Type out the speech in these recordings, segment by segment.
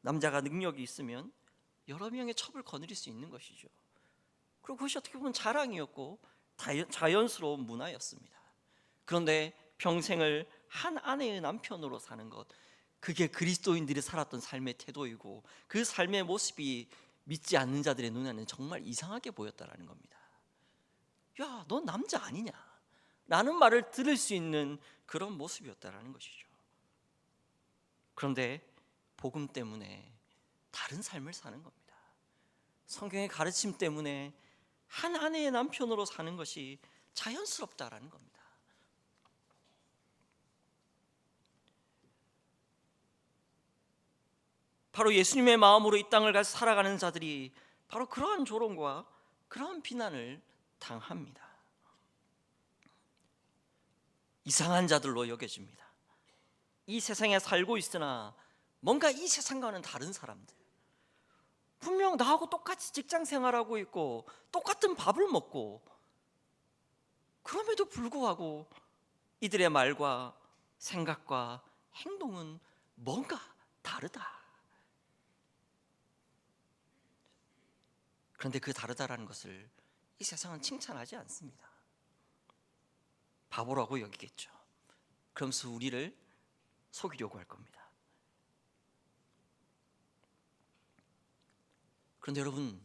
남자가 능력이 있으면 여러 명의 첩을 거느릴 수 있는 것이죠. 그리고 그것이 어떻게 보면 자랑이었고 자연스러운 문화였습니다. 그런데 평생을 한 아내의 남편으로 사는 것, 그게 그리스도인들이 살았던 삶의 태도이고 그 삶의 모습이 믿지 않는 자들의 눈에는 정말 이상하게 보였다라는 겁니다. 야, 너 남자 아니냐? 라는 말을 들을 수 있는 그런 모습이었다라는 것이죠. 그런데 복음 때문에 다른 삶을 사는 겁니다. 성경의 가르침 때문에 한 아내의 남편으로 사는 것이 자연스럽다라는 겁니다. 바로 예수님의 마음으로 이 땅을 가서 살아가는 자들이 바로 그러한 조롱과 그러한 비난을 당합니다. 이상한 자들로 여겨집니다. 이 세상에 살고 있으나 뭔가 이 세상과는 다른 사람들, 분명 나하고 똑같이 직장 생활하고 있고 똑같은 밥을 먹고, 그럼에도 불구하고 이들의 말과 생각과 행동은 뭔가 다르다. 그런데 그 다르다라는 것을 이 세상은 칭찬하지 않습니다. 바보라고 여기겠죠. 그러면서 우리를 속이려고 할 겁니다. 그런데 여러분,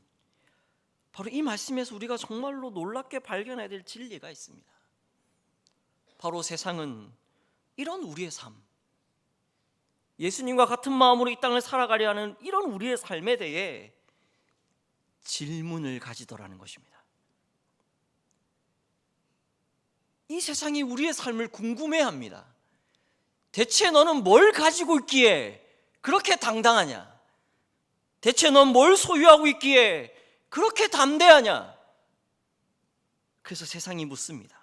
바로 이 말씀에서 우리가 정말로 놀랍게 발견해야 될 진리가 있습니다. 바로 세상은 이런 우리의 삶, 예수님과 같은 마음으로 이 땅을 살아가려 하는 이런 우리의 삶에 대해 질문을 가지더라는 것입니다. 이 세상이 우리의 삶을 궁금해합니다. 대체 너는 뭘 가지고 있기에 그렇게 당당하냐? 대체 넌 뭘 소유하고 있기에 그렇게 담대하냐? 그래서 세상이 묻습니다.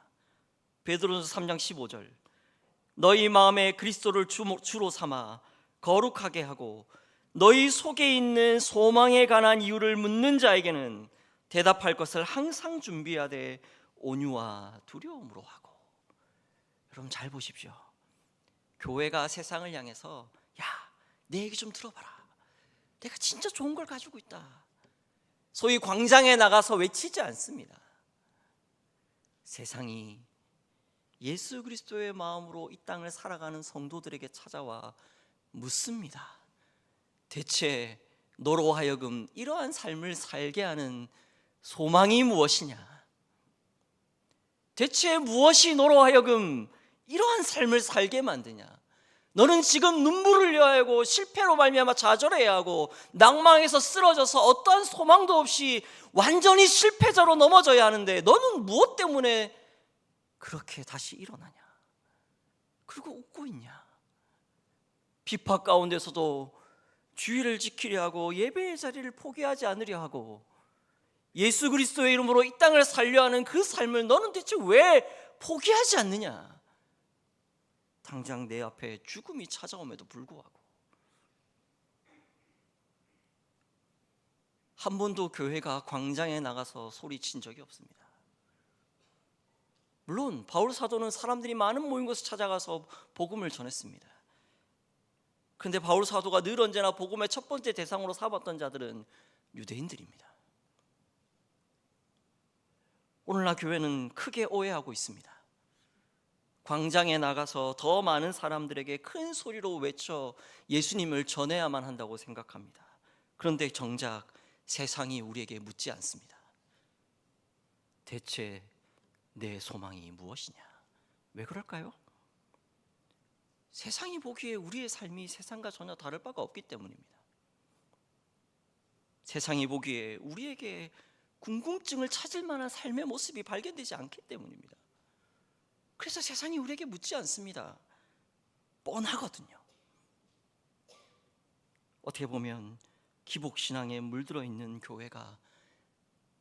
베드로전서 3장 15절, 너희 마음에 그리스도를 주로 삼아 거룩하게 하고 너희 속에 있는 소망에 관한 이유를 묻는 자에게는 대답할 것을 항상 준비하되 온유와 두려움으로 하고. 여러분 잘 보십시오. 교회가 세상을 향해서 야, 내 얘기 좀 들어봐라, 내가 진짜 좋은 걸 가지고 있다, 소위 광장에 나가서 외치지 않습니다. 세상이 예수 그리스도의 마음으로 이 땅을 살아가는 성도들에게 찾아와 묻습니다. 대체 너로 하여금 이러한 삶을 살게 하는 소망이 무엇이냐? 대체 무엇이 너로 하여금 이러한 삶을 살게 만드냐? 너는 지금 눈물을 흘려야 하고 실패로 말미암아 좌절해야 하고 낭망에서 쓰러져서 어떠한 소망도 없이 완전히 실패자로 넘어져야 하는데 너는 무엇 때문에 그렇게 다시 일어나냐? 그리고 웃고 있냐? 비파 가운데서도 주의를 지키려 하고 예배의 자리를 포기하지 않으려 하고 예수 그리스도의 이름으로 이 땅을 살려 하는 그 삶을 너는 대체 왜 포기하지 않느냐? 당장 내 앞에 죽음이 찾아옴에도 불구하고 한 번도 교회가 광장에 나가서 소리친 적이 없습니다. 물론 바울 사도는 사람들이 많은 모인 곳에 찾아가서 복음을 전했습니다. 그런데 바울 사도가 늘 언제나 복음의 첫 번째 대상으로 삼았던 자들은 유대인들입니다. 오늘날 교회는 크게 오해하고 있습니다. 광장에 나가서 더 많은 사람들에게 큰 소리로 외쳐 예수님을 전해야만 한다고 생각합니다. 그런데 정작 세상이 우리에게 묻지 않습니다. 대체 내 소망이 무엇이냐? 왜 그럴까요? 세상이 보기에 우리의 삶이 세상과 전혀 다를 바가 없기 때문입니다. 세상이 보기에 우리에게 궁금증을 찾을 만한 삶의 모습이 발견되지 않기 때문입니다. 그래서 세상이 우리에게 묻지 않습니다. 뻔하거든요. 어떻게 보면 기복신앙에 물들어 있는 교회가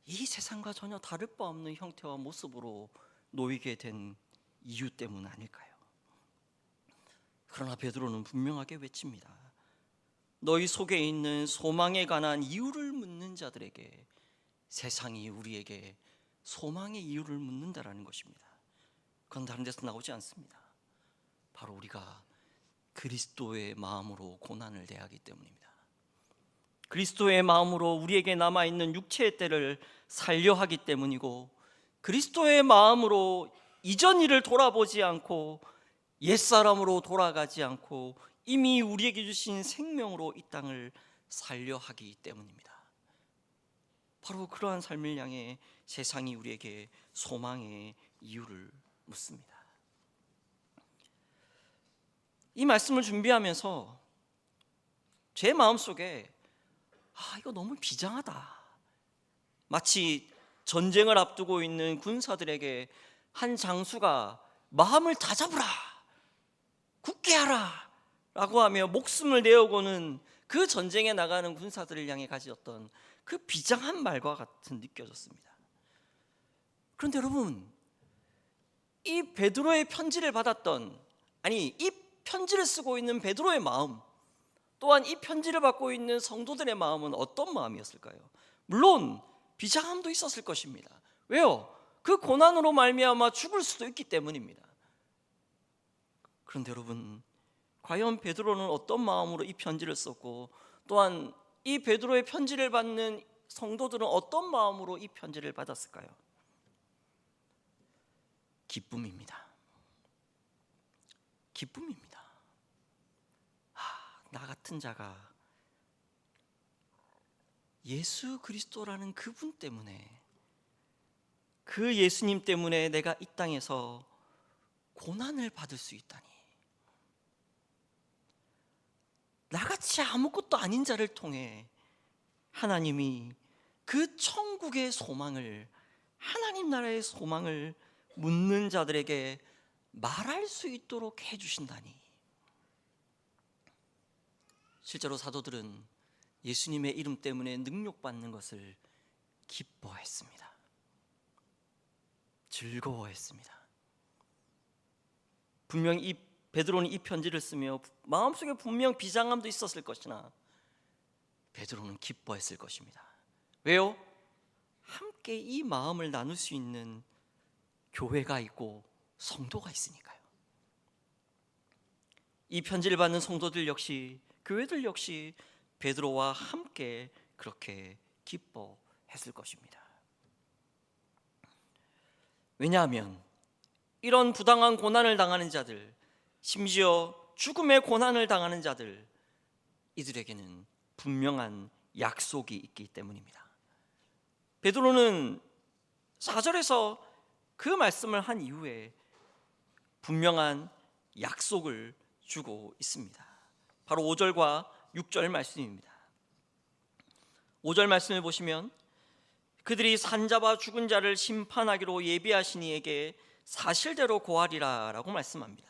이 세상과 전혀 다를 바 없는 형태와 모습으로 놓이게 된 이유 때문 아닐까요? 그러나 베드로는 분명하게 외칩니다. 너희 속에 있는 소망에 관한 이유를 묻는 자들에게 세상이 우리에게 소망의 이유를 묻는다라는 것입니다. 그건 다른 데서 나오지 않습니다. 바로 우리가 그리스도의 마음으로 고난을 대하기 때문입니다. 그리스도의 마음으로 우리에게 남아있는 육체의 때를 살려 하기 때문이고, 그리스도의 마음으로 이전 일을 돌아보지 않고 옛사람으로 돌아가지 않고 이미 우리에게 주신 생명으로 이 땅을 살려 하기 때문입니다. 바로 그러한 삶을 향해 세상이 우리에게 소망의 이유를 묻습니다. 이 말씀을 준비하면서 제 마음속에 이거 너무 비장하다, 마치 전쟁을 앞두고 있는 군사들에게 한 장수가 마음을 다잡으라, 굳게 하라 라고 하며 목숨을 내어고는 그 전쟁에 나가는 군사들을 향해 가졌던 그 비장한 말과 같은 느껴졌습니다. 그런데 여러분, 이 베드로의 편지를 받았던, 이 편지를 쓰고 있는 베드로의 마음, 또한 이 편지를 받고 있는 성도들의 마음은 어떤 마음이었을까요? 물론 비장함도 있었을 것입니다. 왜요? 그 고난으로 말미암아 죽을 수도 있기 때문입니다. 그런데 여러분, 과연 베드로는 어떤 마음으로 이 편지를 썼고, 또한 이 베드로의 편지를 받는 성도들은 어떤 마음으로 이 편지를 받았을까요? 기쁨입니다. 기쁨입니다. 나 같은 자가 예수 그리스도라는 그분 때문에, 그 예수님 때문에 내가 이 땅에서 고난을 받을 수 있다니, 나같이 아무것도 아닌 자를 통해 하나님이 그 천국의 소망을, 하나님 나라의 소망을 묻는 자들에게 말할 수 있도록 해주신다니. 실제로 사도들은 예수님의 이름 때문에 능력받는 것을 기뻐했습니다. 즐거워했습니다. 분명 이 베드로는 이 편지를 쓰며 마음속에 분명 비장함도 있었을 것이나 베드로는 기뻐했을 것입니다. 왜요? 함께 이 마음을 나눌 수 있는 교회가 있고 성도가 있으니까요. 이 편지를 받는 성도들 역시, 교회들 역시 베드로와 함께 그렇게 기뻐했을 것입니다. 왜냐하면 이런 부당한 고난을 당하는 자들, 심지어 죽음의 고난을 당하는 자들, 이들에게는 분명한 약속이 있기 때문입니다. 베드로는 4절에서 그 말씀을 한 이후에 분명한 약속을 주고 있습니다. 바로 5절과 6절 말씀입니다. 5절 말씀을 보시면, 그들이 산자와 죽은 자를 심판하기로 예비하신 이에게 사실대로 고하리라 라고 말씀합니다.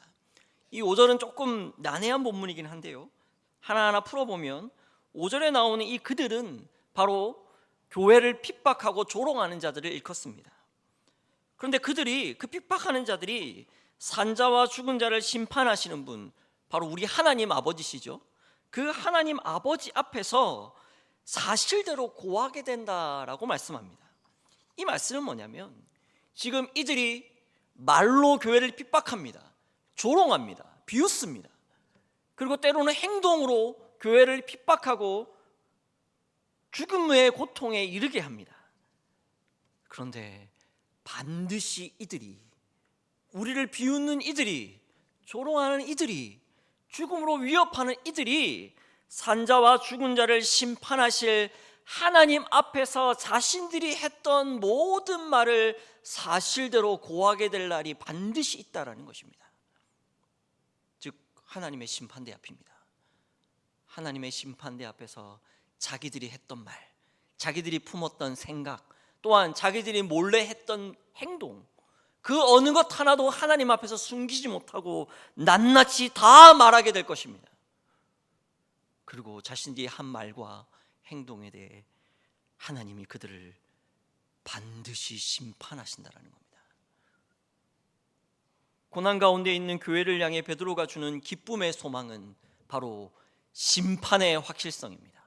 이 5절은 조금 난해한 본문이긴 한데요, 하나하나 풀어보면 5절에 나오는 이 그들은 바로 교회를 핍박하고 조롱하는 자들을 일컫습니다. 그런데 그들이, 그 핍박하는 자들이 산자와 죽은 자를 심판하시는 분, 바로 우리 하나님 아버지시죠. 그 하나님 아버지 앞에서 사실대로 고하게 된다라고 말씀합니다. 이 말씀은 뭐냐면, 지금 이들이 말로 교회를 핍박합니다. 조롱합니다. 비웃습니다. 그리고 때로는 행동으로 교회를 핍박하고 죽음의 고통에 이르게 합니다. 그런데 반드시 이들이, 우리를 비웃는 이들이, 조롱하는 이들이, 죽음으로 위협하는 이들이 산자와 죽은 자를 심판하실 하나님 앞에서 자신들이 했던 모든 말을 사실대로 고하게 될 날이 반드시 있다라는 것입니다. 즉 하나님의 심판대 앞입니다. 하나님의 심판대 앞에서 자기들이 했던 말, 자기들이 품었던 생각, 또한 자기들이 몰래 했던 행동, 그 어느 것 하나도 하나님 앞에서 숨기지 못하고 낱낱이 다 말하게 될 것입니다. 그리고 자신들이 한 말과 행동에 대해 하나님이 그들을 반드시 심판하신다라는 겁니다. 고난 가운데 있는 교회를 향해 베드로가 주는 기쁨의 소망은 바로 심판의 확실성입니다.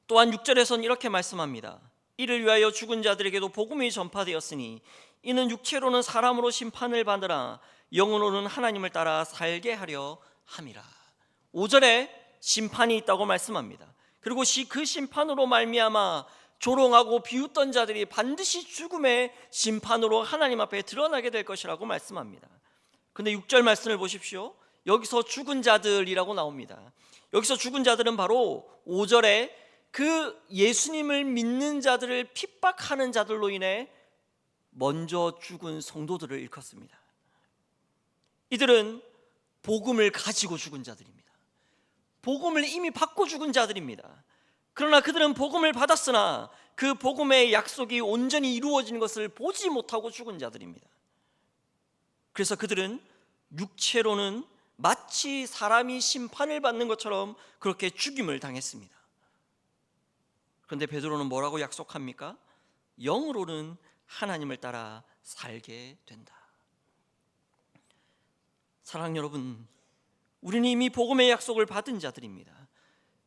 또한 6절에서는 이렇게 말씀합니다. 이를 위하여 죽은 자들에게도 복음이 전파되었으니 이는 육체로는 사람으로 심판을 받으나 영혼으로는 하나님을 따라 살게 하려 함이라. 5절에 심판이 있다고 말씀합니다. 그리고 그 심판으로 말미암아 조롱하고 비웃던 자들이 반드시 죽음의 심판으로 하나님 앞에 드러나게 될 것이라고 말씀합니다. 근데 6절 말씀을 보십시오. 여기서 죽은 자들이라고 나옵니다. 여기서 죽은 자들은 바로 5절에 그 예수님을 믿는 자들을 핍박하는 자들로 인해 먼저 죽은 성도들을 일컫습니다. 이들은 복음을 가지고 죽은 자들입니다. 복음을 이미 받고 죽은 자들입니다. 그러나 그들은 복음을 받았으나 그 복음의 약속이 온전히 이루어진 것을 보지 못하고 죽은 자들입니다. 그래서 그들은 육체로는 마치 사람이 심판을 받는 것처럼 그렇게 죽임을 당했습니다. 그런데 베드로는 뭐라고 약속합니까? 영으로는 하나님을 따라 살게 된다. 사랑하는 여러분, 우리는 이미 복음의 약속을 받은 자들입니다.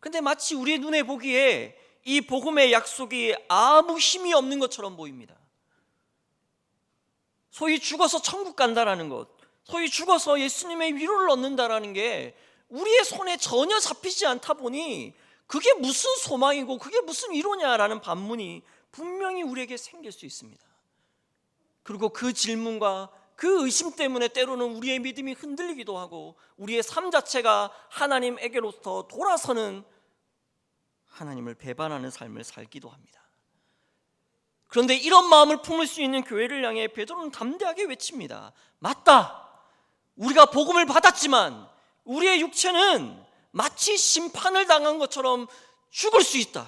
근데 마치 우리의 눈에 보기에 이 복음의 약속이 아무 힘이 없는 것처럼 보입니다. 소위 죽어서 천국 간다라는 것, 소위 죽어서 예수님의 위로를 얻는다라는 게 우리의 손에 전혀 잡히지 않다 보니 그게 무슨 소망이고 그게 무슨 위로냐라는 반문이 분명히 우리에게 생길 수 있습니다. 그리고 그 질문과 그 의심 때문에 때로는 우리의 믿음이 흔들리기도 하고 우리의 삶 자체가 하나님에게로부터 돌아서는, 하나님을 배반하는 삶을 살기도 합니다. 그런데 이런 마음을 품을 수 있는 교회를 향해 베드로는 담대하게 외칩니다. 맞다! 우리가 복음을 받았지만 우리의 육체는 마치 심판을 당한 것처럼 죽을 수 있다.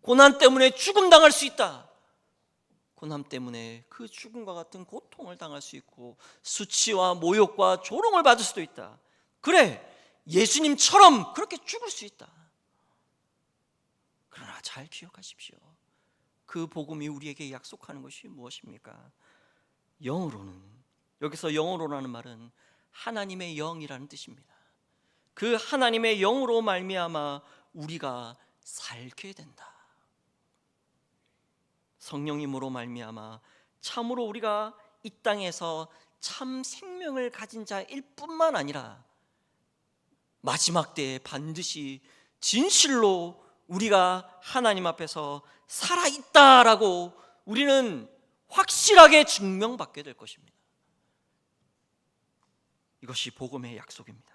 고난 때문에 죽음 당할 수 있다. 고난 때문에 그 죽음과 같은 고통을 당할 수 있고 수치와 모욕과 조롱을 받을 수도 있다. 그래, 예수님처럼 그렇게 죽을 수 있다. 그러나 잘 기억하십시오. 그 복음이 우리에게 약속하는 것이 무엇입니까? 영으로는, 여기서 영으로라는 말은 하나님의 영이라는 뜻입니다. 그 하나님의 영으로 말미암아 우리가 살게 된다. 성령님으로 말미암아 참으로 우리가 이 땅에서 참 생명을 가진 자일 뿐만 아니라 마지막 때에 반드시 진실로 우리가 하나님 앞에서 살아있다라고 우리는 확실하게 증명받게 될 것입니다. 이것이 복음의 약속입니다.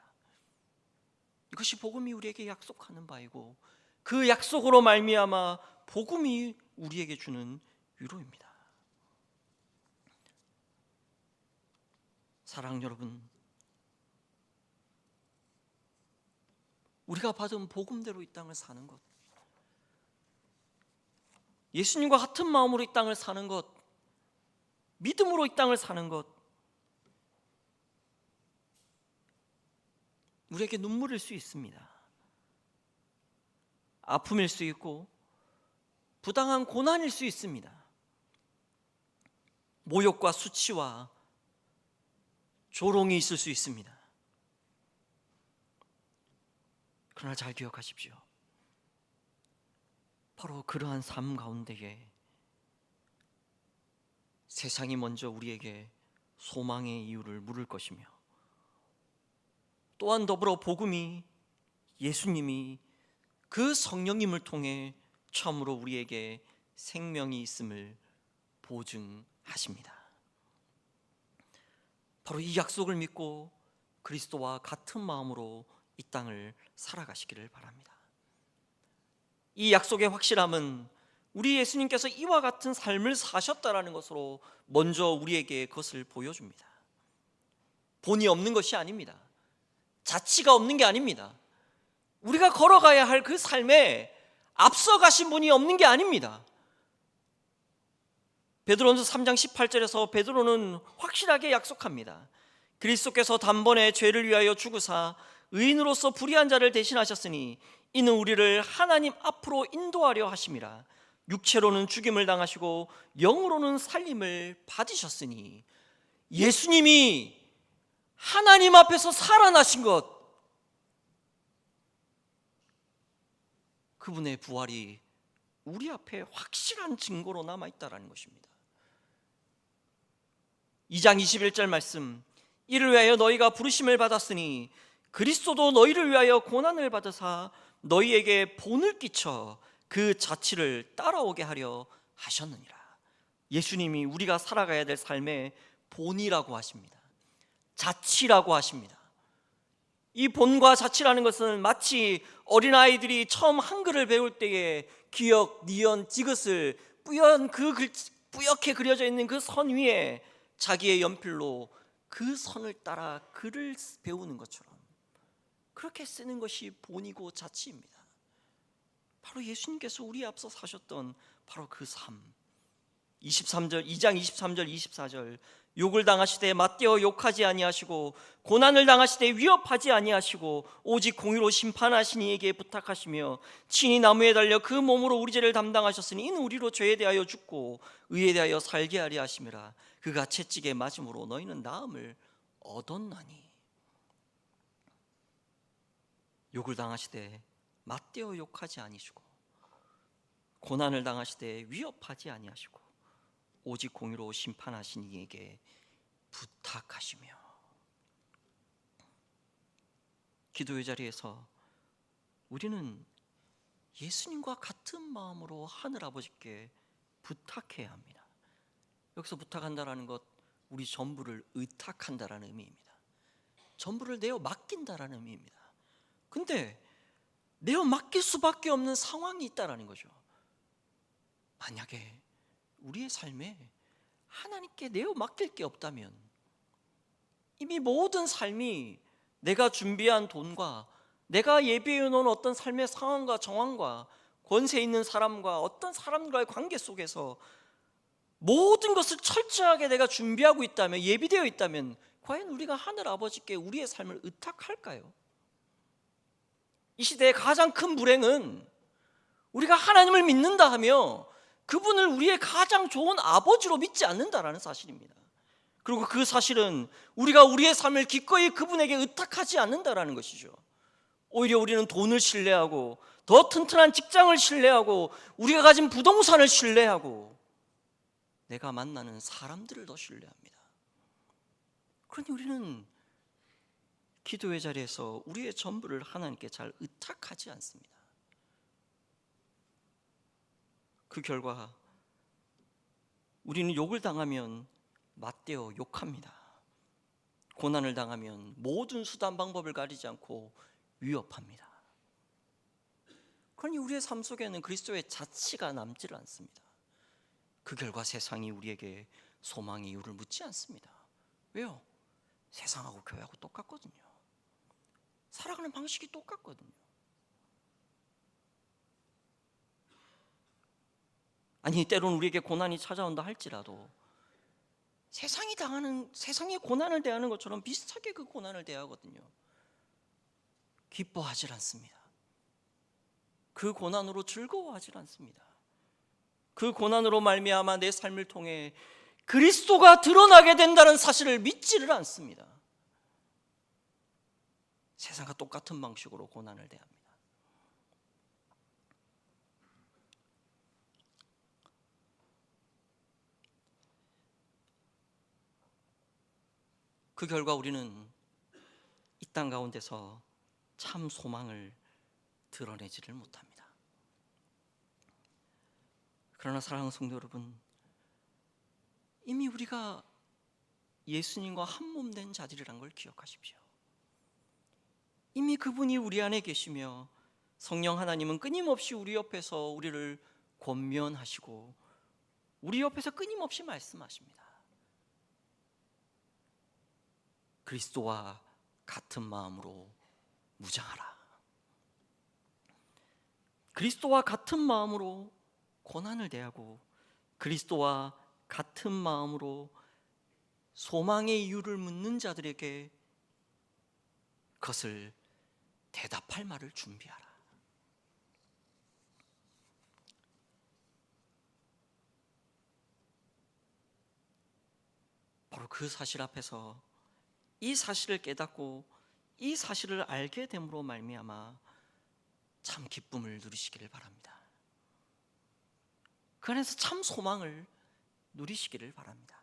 이것이 복음이 우리에게 약속하는 바이고 그 약속으로 말미암아 복음이 우리에게 주는 위로입니다. 사랑하는 여러분, 우리가 받은 복음대로 이 땅을 사는 것, 예수님과 같은 마음으로 이 땅을 사는 것, 믿음으로 이 땅을 사는 것, 우리에게 눈물일 수 있습니다. 아픔일 수 있고 부당한 고난일 수 있습니다. 모욕과 수치와 조롱이 있을 수 있습니다. 그러나 잘 기억하십시오. 바로 그러한 삶 가운데에 세상이 먼저 우리에게 소망의 이유를 물을 것이며 또한 더불어 복음이, 예수님이 그 성령님을 통해 처음으로 우리에게 생명이 있음을 보증하십니다. 바로 이 약속을 믿고 그리스도와 같은 마음으로 이 땅을 살아가시기를 바랍니다. 이 약속의 확실함은 우리 예수님께서 이와 같은 삶을 사셨다라는 것으로 먼저 우리에게 그것을 보여줍니다. 본이 없는 것이 아닙니다. 자치가 없는 게 아닙니다. 우리가 걸어가야 할 그 삶에 앞서가신 분이 없는 게 아닙니다. 베드로전서 3장 18절에서 베드로는 확실하게 약속합니다. 그리스도께서 단번에 죄를 위하여 죽으사 의인으로서 불의한 자를 대신하셨으니 이는 우리를 하나님 앞으로 인도하려 하심이라. 육체로는 죽임을 당하시고 영으로는 살림을 받으셨으니, 예수님이 하나님 앞에서 살아나신 것, 그분의 부활이 우리 앞에 확실한 증거로 남아있다는 것입니다. 2장 21절 말씀, 이를 위하여 너희가 부르심을 받았으니 그리스도도 너희를 위하여 고난을 받으사 너희에게 본을 끼쳐 그 자취를 따라오게 하려 하셨느니라. 예수님이 우리가 살아가야 될 삶의 본이라고 하십니다. 자취라고 하십니다. 이 본과 자취라는 것은 마치 어린아이들이 처음 한글을 배울 때에 기역, 니은, 지긋을 뿌옇게 그려져 있는 그 선 위에 자기의 연필로 그 선을 따라 글을 배우는 것처럼 그렇게 쓰는 것이 본이고 자취입니다. 바로 예수님께서 우리 앞서 사셨던 바로 그 삶. 2장 23절 24절 욕을 당하시되 맞대어 욕하지 아니하시고 고난을 당하시되 위협하지 아니하시고 오직 공의로 심판하신 이에게 부탁하시며 친히 나무에 달려 그 몸으로 우리 죄를 담당하셨으니 이는 우리로 죄에 대하여 죽고 의에 대하여 살게 하려 하심이라. 그가 채찍에 맞음으로 너희는 나음을 얻었나니. 욕을 당하시되 맞대어 욕하지 아니시고 고난을 당하시되 위협하지 아니하시고 오직 공의로 심판하신 이에게 부탁하시며. 기도의 자리에서 우리는 예수님과 같은 마음으로 하늘 아버지께 부탁해야 합니다. 여기서 부탁한다라는 것, 우리 전부를 의탁한다라는 의미입니다. 전부를 내어 맡긴다라는 의미입니다. 근데 내어 맡길 수밖에 없는 상황이 있다라는 거죠. 만약에 우리의 삶에 하나님께 내어 맡길 게 없다면, 이미 모든 삶이 내가 준비한 돈과 내가 예비해 놓은 어떤 삶의 상황과 정황과 권세 있는 사람과 어떤 사람과의 관계 속에서 모든 것을 철저하게 내가 준비하고 있다면, 예비되어 있다면 과연 우리가 하늘 아버지께 우리의 삶을 의탁할까요? 이 시대의 가장 큰 불행은 우리가 하나님을 믿는다 하며 그분을 우리의 가장 좋은 아버지로 믿지 않는다라는 사실입니다. 그리고 그 사실은 우리가 우리의 삶을 기꺼이 그분에게 의탁하지 않는다라는 것이죠. 오히려 우리는 돈을 신뢰하고 더 튼튼한 직장을 신뢰하고 우리가 가진 부동산을 신뢰하고 내가 만나는 사람들을 더 신뢰합니다. 그러니 우리는 기도의 자리에서 우리의 전부를 하나님께 잘 의탁하지 않습니다. 그 결과 우리는 욕을 당하면 맞대어 욕합니다. 고난을 당하면 모든 수단 방법을 가리지 않고 위협합니다. 그러니 우리의 삶 속에는 그리스도의 자취가 남지를 않습니다. 그 결과 세상이 우리에게 소망의 이유를 묻지 않습니다. 왜요? 세상하고 교회하고 똑같거든요. 살아가는 방식이 똑같거든요. 아니, 때로는 우리에게 고난이 찾아온다 할지라도 세상의 고난을 대하는 것처럼 비슷하게 그 고난을 대하거든요. 기뻐하지 않습니다. 그 고난으로 즐거워하지 않습니다. 그 고난으로 말미암아 내 삶을 통해 그리스도가 드러나게 된다는 사실을 믿지를 않습니다. 세상과 똑같은 방식으로 고난을 대합니다. 그 결과 우리는 이 땅 가운데서 참 소망을 드러내지를 못합니다. 그러나 사랑하는 성도 여러분, 이미 우리가 예수님과 한 몸 된 자들이란 걸 기억하십시오. 이미 그분이 우리 안에 계시며 성령 하나님은 끊임없이 우리 옆에서 우리를 권면하시고 우리 옆에서 끊임없이 말씀하십니다. 그리스도와 같은 마음으로 무장하라. 그리스도와 같은 마음으로 고난을 대하고 그리스도와 같은 마음으로 소망의 이유를 묻는 자들에게 그것을 대답할 말을 준비하라. 바로 그 사실 앞에서 이 사실을 깨닫고 이 사실을 알게 됨으로 말미암아 참 기쁨을 누리시기를 바랍니다. 그 안에서 참 소망을 누리시기를 바랍니다.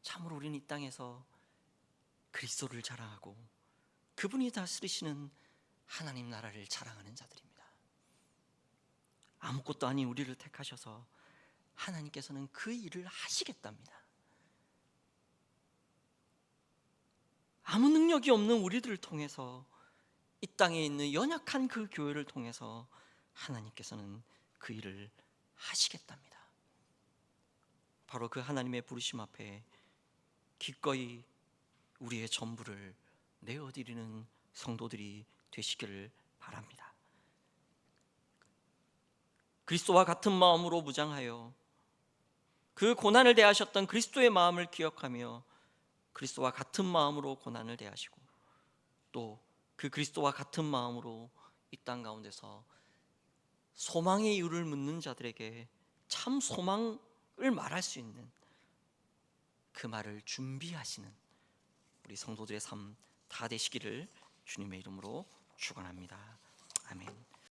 참으로 우리는 이 땅에서 그리스도를 자랑하고 그분이 다스리시는 하나님 나라를 자랑하는 자들입니다. 아무것도 아닌 우리를 택하셔서 하나님께서는 그 일을 하시겠답니다. 아무 능력이 없는 우리들을 통해서, 이 땅에 있는 연약한 그 교회를 통해서 하나님께서는 그 일을 하시겠답니다. 바로 그 하나님의 부르심 앞에 기꺼이 우리의 전부를 내어드리는 성도들이 되시기를 바랍니다. 그리스도와 같은 마음으로 무장하여 그 고난을 대하셨던 그리스도의 마음을 기억하며 그리스도와 같은 마음으로 고난을 대하시고, 또 그 그리스도와 같은 마음으로 이 땅 가운데서 소망의 이유를 묻는 자들에게 참 소망을 말할 수 있는 그 말을 준비하시는 우리 성도들의 삶 다 되시기를 주님의 이름으로 축원합니다.